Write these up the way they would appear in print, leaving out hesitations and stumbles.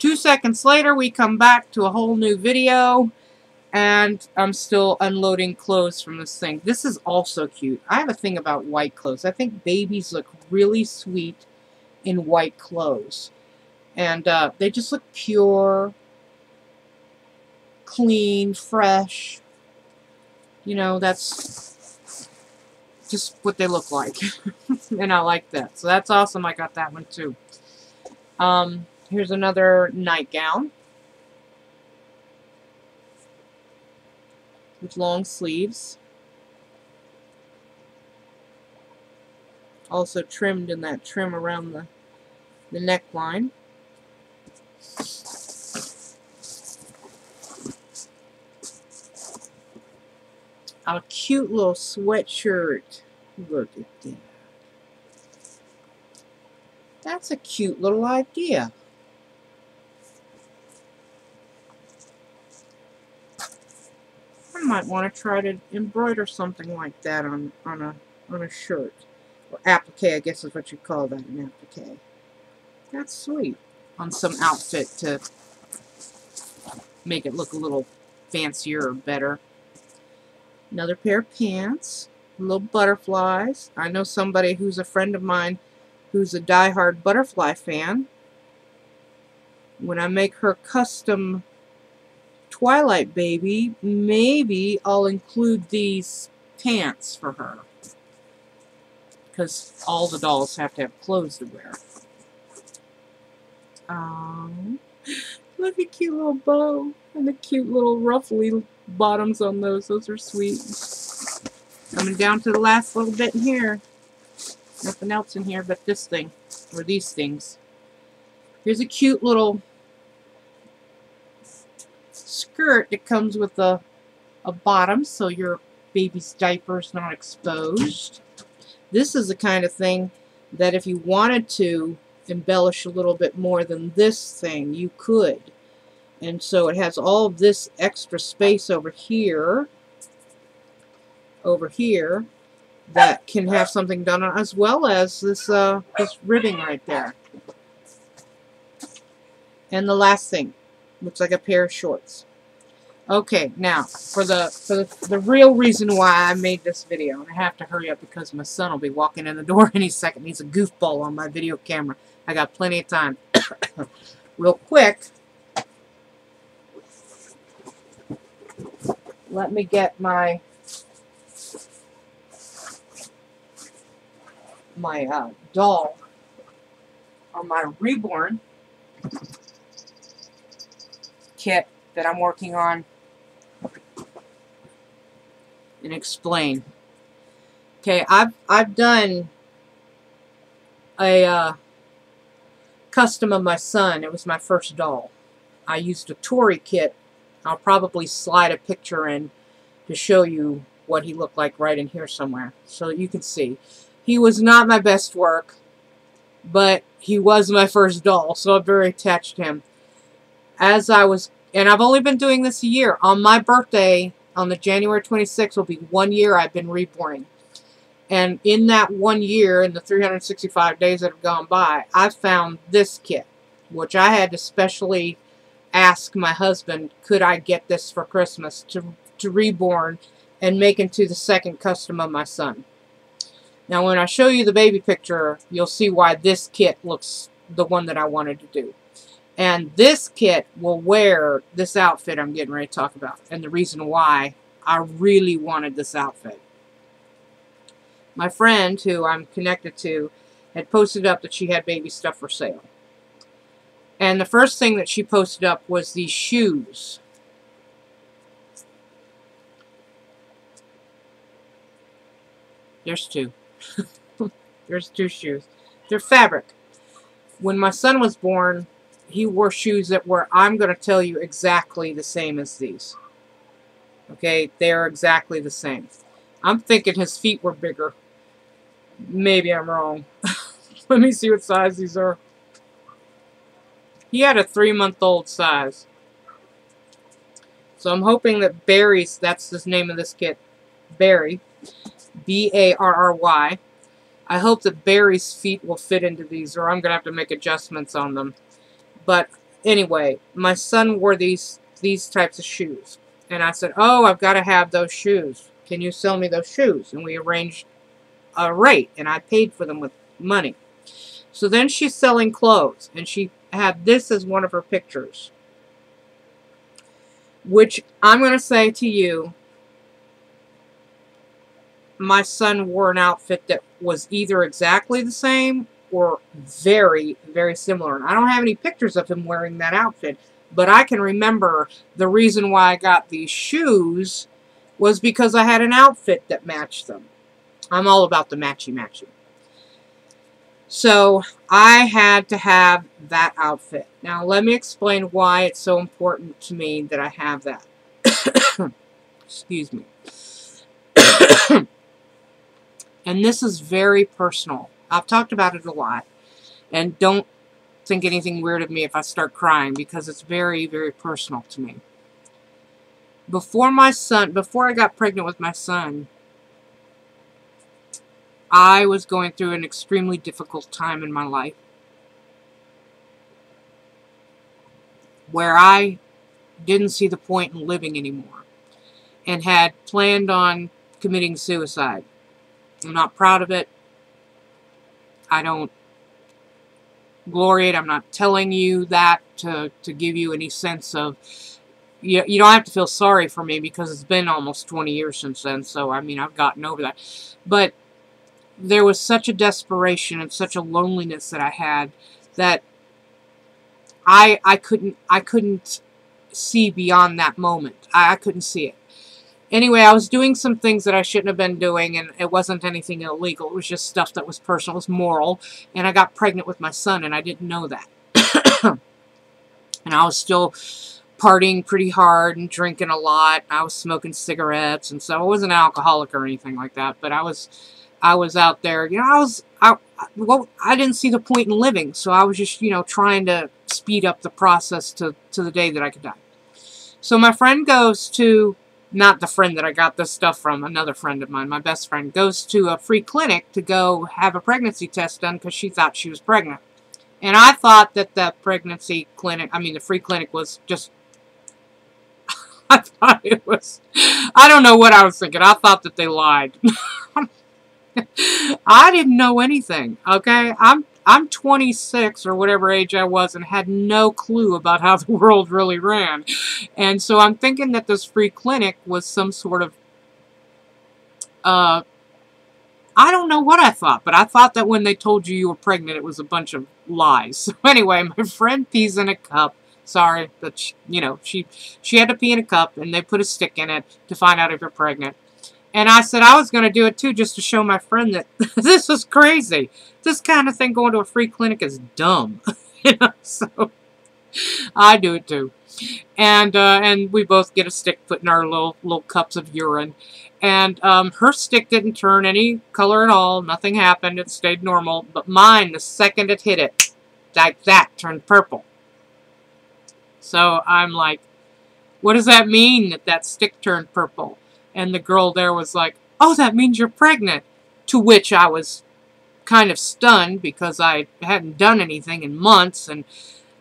2 seconds later, we come back to a whole new video, and I'm still unloading clothes from this thing. This is also cute. I have a thing about white clothes. I think babies look really sweet in white clothes. And they just look pure, clean, fresh. You know, that's just what they look like. And I like that. So that's awesome. I got that one too. Here's another nightgown with long sleeves. Also trimmed in that trim around the neckline. A cute little sweatshirt. Look at that. That's a cute little idea. I might want to try to embroider something like that on a shirt. Or applique, I guess is what you call that, an applique. That's sweet. On some outfit to make it look a little fancier or better. Another pair of pants. Little butterflies. I know somebody who's a friend of mine who's a diehard butterfly fan. When I make her custom Twilight baby, maybe I'll include these pants for her. Because all the dolls have to have clothes to wear. Look at the cute little bow. And the cute little ruffly bottoms on those. Those are sweet. Coming down to the last little bit in here. Nothing else in here but this thing. Or these things. Here's a cute little skirt that comes with a bottom so your baby's diaper is not exposed. This is the kind of thing that if you wanted to embellish a little bit more than this thing, you could. And so it has all of this extra space over here, that can have something done on, as well as this this ribbing right there. And the last thing, looks like a pair of shorts. Okay, now for the real reason why I made this video, and I have to hurry up because my son will be walking in the door any second. He's a goofball on my video camera. I got plenty of time. Real quick, let me get my doll, or my reborn kit that I'm working on, and explain. Okay, I've done a custom of my son. It was my first doll. I used a Tory kit. I'll probably slide a picture in to show you what he looked like right in here somewhere, so that you can see. He was not my best work, but he was my first doll, so I'm very attached to him. As I was, and I've only been doing this a year. On my birthday, on the January 26th, will be 1 year I've been reborning. And in that 1 year, in the 365 days that have gone by, I found this kit, which I had to specially ask my husband, could I get this for Christmas to reborn and make into the second custom of my son. Now when I show you the baby picture, you'll see why this kit looks the one that I wanted to do. And this kit will wear this outfit I'm getting ready to talk about. And the reason why I really wanted this outfit. My friend, who I'm connected to, had posted up that she had baby stuff for sale. And the first thing that she posted up was these shoes. There's two. There's two shoes. They're fabric. When my son was born, he wore shoes that were, I'm going to tell you, exactly the same as these. Okay, they're exactly the same. I'm thinking his feet were bigger. Maybe I'm wrong. Let me see what size these are. He had a 3-month-old size. So I'm hoping that Barry's, that's the name of this kit, Barry, B-A-R-R-Y. I hope that Barry's feet will fit into these, or I'm going to have to make adjustments on them. But Anyway, my son wore these types of shoes. And I said, oh, I've got to have those shoes. Can you sell me those shoes? And we arranged a rate, and I paid for them with money. So then she's selling clothes, and she had this as one of her pictures. Which I'm going to say to you, my son wore an outfit that was either exactly the same or very, very similar. And I don't have any pictures of him wearing that outfit, but I can remember the reason why I got these shoes was because I had an outfit that matched them. I'm all about the matchy-matchy. So I had to have that outfit. Now let me explain why it's so important to me that I have that. Excuse me. And this is very personal. I've talked about it a lot. And don't think anything weird of me if I start crying, because it's very, very personal to me. Before I got pregnant with my son, I was going through an extremely difficult time in my life, where I didn't see the point in living anymore and had planned on committing suicide. I'm not proud of it. I don't glory it. I'm not telling you that to give you any sense of... You don't have to feel sorry for me, because it's been almost 20 years since then, so, I mean, I've gotten over that. But there was such a desperation and such a loneliness that I had that I couldn't see beyond that moment. I couldn't see it. Anyway, I was doing some things that I shouldn't have been doing, and it wasn't anything illegal. It was just stuff that was personal, it was moral, and I got pregnant with my son, and I didn't know that. And I was still partying pretty hard and drinking a lot. I was smoking cigarettes, and so I wasn't an alcoholic or anything like that, but I was out there, you know, I didn't see the point in living, so I was just, you know, trying to speed up the process to the day that I could die. So my friend goes to, not the friend that I got this stuff from, another friend of mine, my best friend, goes to a free clinic to go have a pregnancy test done because she thought she was pregnant. And I thought that the pregnancy clinic, I mean the free clinic, was just, I thought it was, I don't know what I was thinking. I thought that they lied. I didn't know anything, okay? I'm 26 or whatever age I was and had no clue about how the world really ran. And so I'm thinking that this free clinic was some sort of, I don't know what I thought, but I thought that when they told you were pregnant, it was a bunch of lies. So anyway, my friend pees in a cup. Sorry, but she, you know, she had to pee in a cup, and they put a stick in it to find out if you're pregnant. And I said I was going to do it too, just to show my friend that this is crazy. This kind of thing, going to a free clinic, is dumb. You know, so I do it too. And we both get a stick put in our little cups of urine. And her stick didn't turn any color at all. Nothing happened. It stayed normal. But mine, the second it hit it, like that, turned purple. So I'm like, what does that mean, that stick turned purple? And the girl there was like, oh, that means you're pregnant. To which I was kind of stunned, because I hadn't done anything in months and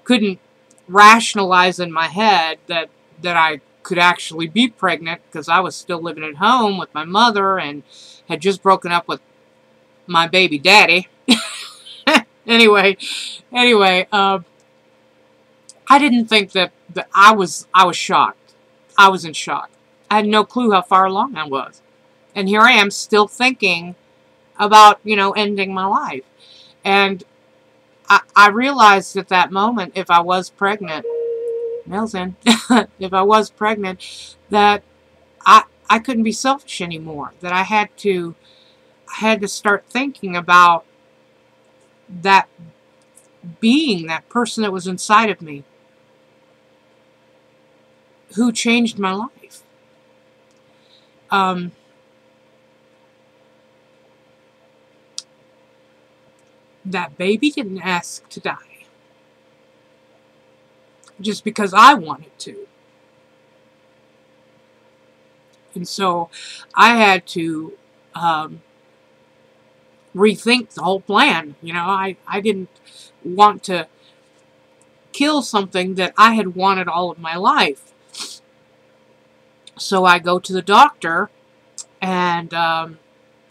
couldn't rationalize in my head that I could actually be pregnant, because I was still living at home with my mother and had just broken up with my baby daddy. Anyway, I didn't think that I was shocked. I was in shock. I had no clue how far along I was. And here I am still thinking about, you know, ending my life. And I realized at that moment, if I was pregnant, mail's in, if I was pregnant, that I couldn't be selfish anymore. That I had to start thinking about that being, that person that was inside of me, who changed my life. That baby didn't ask to die just because I wanted to. And so I had to rethink the whole plan. You know, I didn't want to kill something that I had wanted all of my life. So I go to the doctor and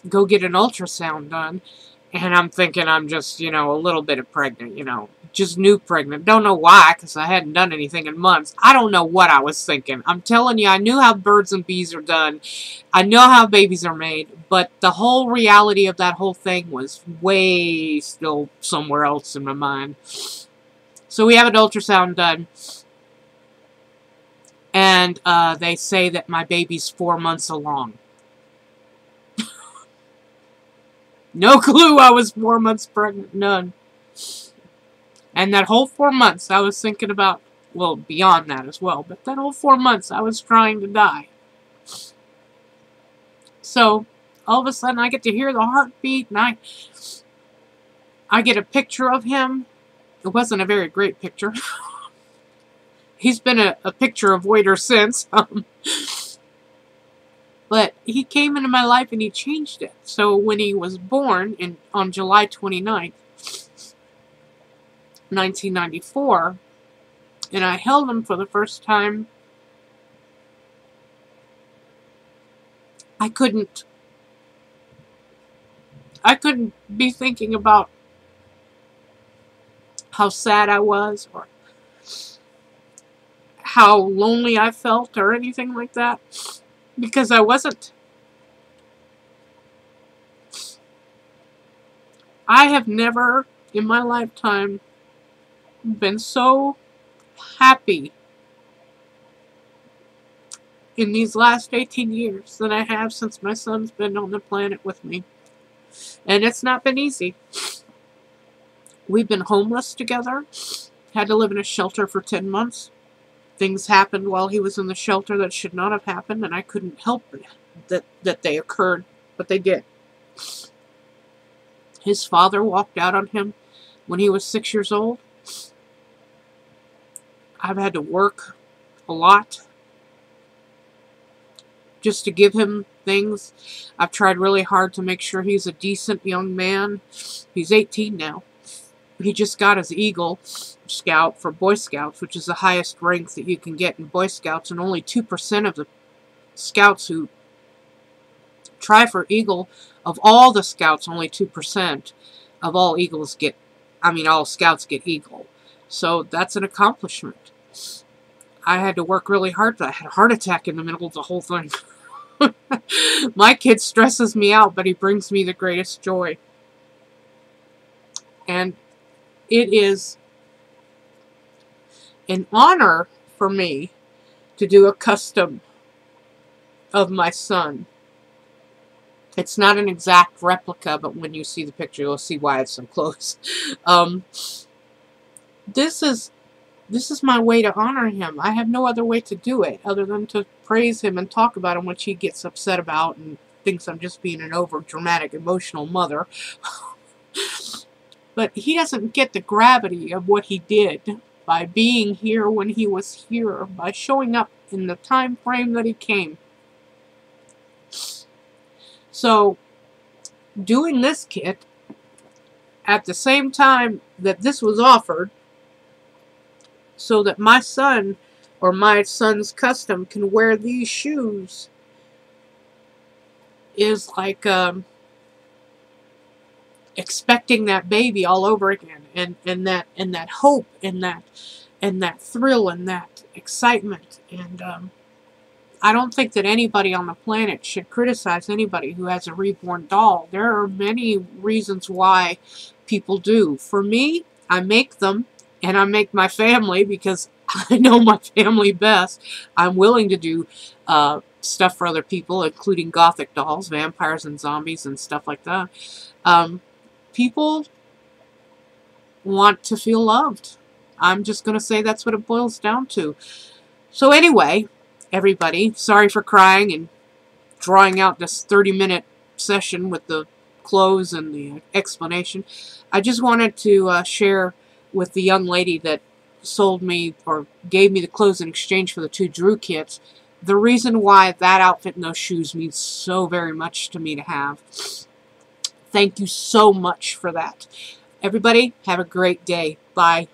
go get an ultrasound done. And I'm thinking I'm just, you know, a little bit of pregnant, you know. Just new pregnant. Don't know why, because I hadn't done anything in months. I don't know what I was thinking. I'm telling you, I knew how birds and bees are done. I know how babies are made. But the whole reality of that whole thing was way still somewhere else in my mind. So we have an ultrasound done. And they say that my baby's 4 months along. No clue I was 4 months pregnant. None. And that whole 4 months I was thinking about, well, beyond that as well, but that whole 4 months I was trying to die. So, all of a sudden I get to hear the heartbeat, and I get a picture of him. It wasn't a very great picture. He's been a picture avoider since. But he came into my life and he changed it. So when he was born on July 29th, 1994, and I held him for the first time, I couldn't be thinking about how sad I was or how lonely I felt or anything like that, because I wasn't. I have never in my lifetime been so happy in these last 18 years than I have since my son's been on the planet with me. And it's not been easy. We've been homeless together, had to live in a shelter for 10 months. Things happened while he was in the shelter that should not have happened, and I couldn't help it that they occurred, but they did. His father walked out on him when he was 6 years old. I've had to work a lot just to give him things. I've tried really hard to make sure he's a decent young man. He's 18 now. He just got his Eagle Scout for Boy Scouts, which is the highest rank that you can get in Boy Scouts, and only 2% of the Scouts who try for Eagle, of all the Scouts, only 2% of all Eagles get, all Scouts get Eagle. So that's an accomplishment. I had to work really hard. I had a heart attack in the middle of the whole thing. My kid stresses me out, but he brings me the greatest joy. And it is an honor for me to do a custom of my son. It's not an exact replica, but when you see the picture, you'll see why it's so close. This is my way to honor him. I have no other way to do it other than to praise him and talk about him, which he gets upset about and thinks I'm just being an over-dramatic, emotional mother. But he doesn't get the gravity of what he did by being here when he was here, by showing up in the time frame that he came. So, doing this kit at the same time that this was offered, so that my son or my son's custom can wear these shoes, is like expecting that baby all over again, and that hope, and that thrill, and that excitement. And I don't think that anybody on the planet should criticize anybody who has a reborn doll. There are many reasons why people do. For me, I make them, and I make my family because I know my family best. I'm willing to do stuff for other people, including gothic dolls, vampires and zombies and stuff like that. People want to feel loved. I'm just going to say that's what it boils down to. So anyway, everybody, sorry for crying and drawing out this 30-minute session with the clothes and the explanation. I just wanted to share with the young lady that sold me or gave me the clothes in exchange for the 2 Drew kits, the reason why that outfit and those shoes means so very much to me to have. Thank you so much for that. Everybody, have a great day. Bye.